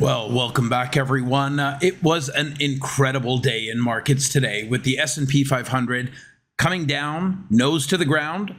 Well, welcome back, everyone. It was an incredible day in markets today with the S&P 500 coming down, nose to the ground,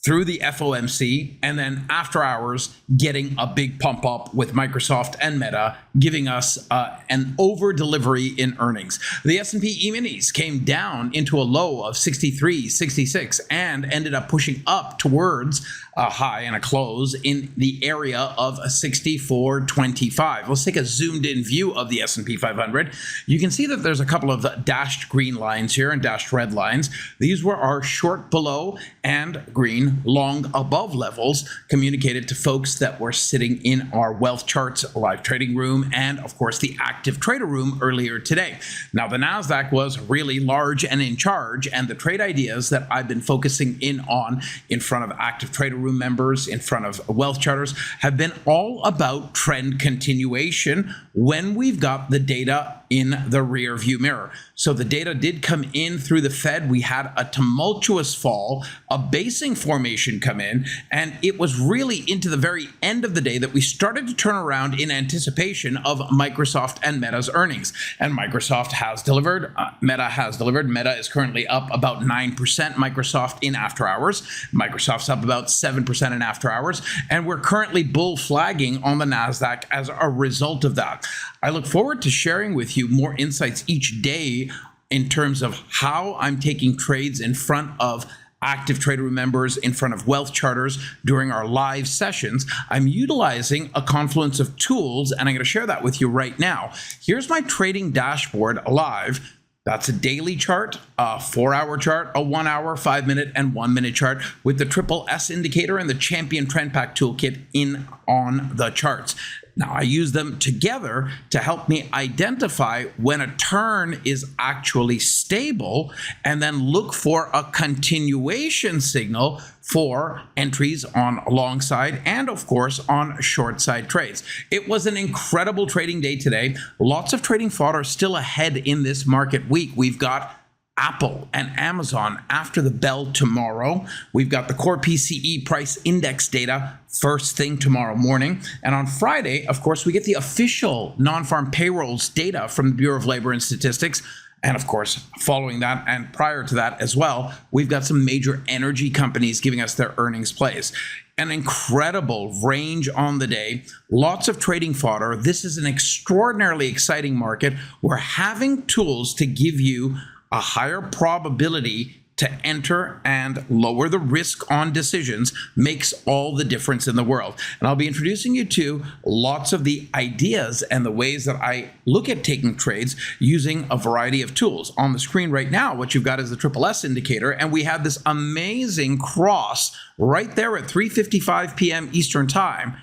through the FOMC, and then after hours getting a big pump up with Microsoft and Meta, giving us an over delivery in earnings. The S&P E-minis came down into a low of 63, 66, and ended up pushing up towards a high and a close in the area of 64.25. Let's take a zoomed in view of the S&P 500. You can see that there's a couple of dashed green lines here and dashed red lines. These were our short below and green long above levels communicated to folks that were sitting in our WealthCharts live trading room and, of course, the active trader room earlier today. Now, the NASDAQ was really large and in charge, and the trade ideas that I've been focusing in on in front of active trader room members, in front of wealth charters, have been all about trend continuation when we've got the data in the rear view mirror. So the data did come in through the Fed. We had a tumultuous fall, a basing formation come in, and it was really into the very end of the day that we started to turn around in anticipation of Microsoft and Meta's earnings. And Microsoft has delivered, Meta has delivered. Meta is currently up about 9%, Microsoft in after hours. Microsoft's up about 7% in after hours, and we're currently bull flagging on the NASDAQ as a result of that. I look forward to sharing with you more insights each day in terms of how I'm taking trades in front of active trader room members, in front of wealth charters during our live sessions. I'm utilizing a confluence of tools, and I'm going to share that with you right now. Here's my trading dashboard live. That's a daily chart, a 4-hour chart, a 1-hour, 5-minute, and 1-minute chart with the triple S indicator and the Champion Trend Pack toolkit in on the charts. Now, I use them together to help me identify when a turn is actually stable and then look for a continuation signal for entries on long side and, of course, on short side trades. It was an incredible trading day today. Lots of trading fodder still ahead in this market week. We've got Apple and Amazon after the bell tomorrow. We've got the core PCE price index data first thing tomorrow morning. And on Friday, of course, we get the official non-farm payrolls data from the Bureau of Labor and Statistics. And of course, following that and prior to that as well, we've got some major energy companies giving us their earnings plays. An incredible range on the day, lots of trading fodder. This is an extraordinarily exciting market. We're having tools to give you a higher probability to enter and lower the risk on decisions makes all the difference in the world. And I'll be introducing you to lots of the ideas and the ways that I look at taking trades using a variety of tools. On the screen right now, what you've got is the triple S indicator, and we have this amazing cross right there at 3:55 p.m. Eastern Time,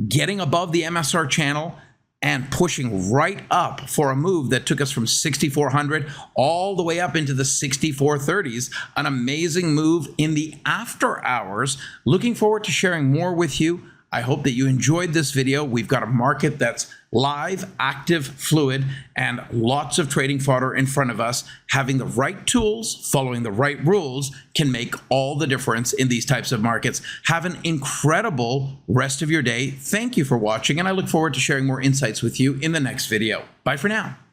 getting above the MSR channel and pushing right up for a move that took us from 6,400 all the way up into the 6430s. An amazing move in the after hours. Looking forward to sharing more with you. I hope that you enjoyed this video. We've got a market that's live, active, fluid, and lots of trading fodder in front of us. Having the right tools, following the right rules can make all the difference in these types of markets. Have an incredible rest of your day. Thank you for watching, and I look forward to sharing more insights with you in the next video. Bye for now.